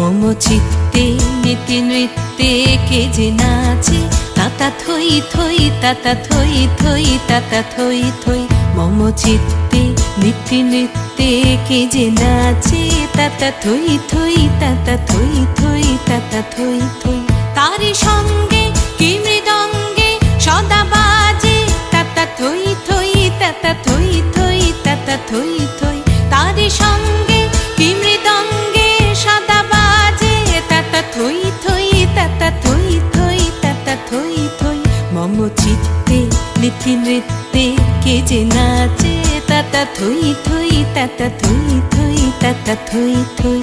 মম চিত্তে নীতি নৃত্যে কে যে নাচে তাতা থই থই তাতা থই থই তাতা থই থই। মম চিত্তে নীতি নৃত্যে কে যে নাচে তাতা থই থই তাতা থই থই তাতা থই থই। তারি সঙ্গে কি মৃদঙ্গে সদা বাজে তাতা থই থই তাতা থই থই তাতা থই থই। তারি সঙ্গে কি মৃদঙ্গে সদা বাজে তাতা থই থই তাতা থই থই তাতা থই থই। মম চিত্তে নীতি নৃত্যে কে যে নাচে তাতা থই থই তাতা থই থই তাতা থই থই।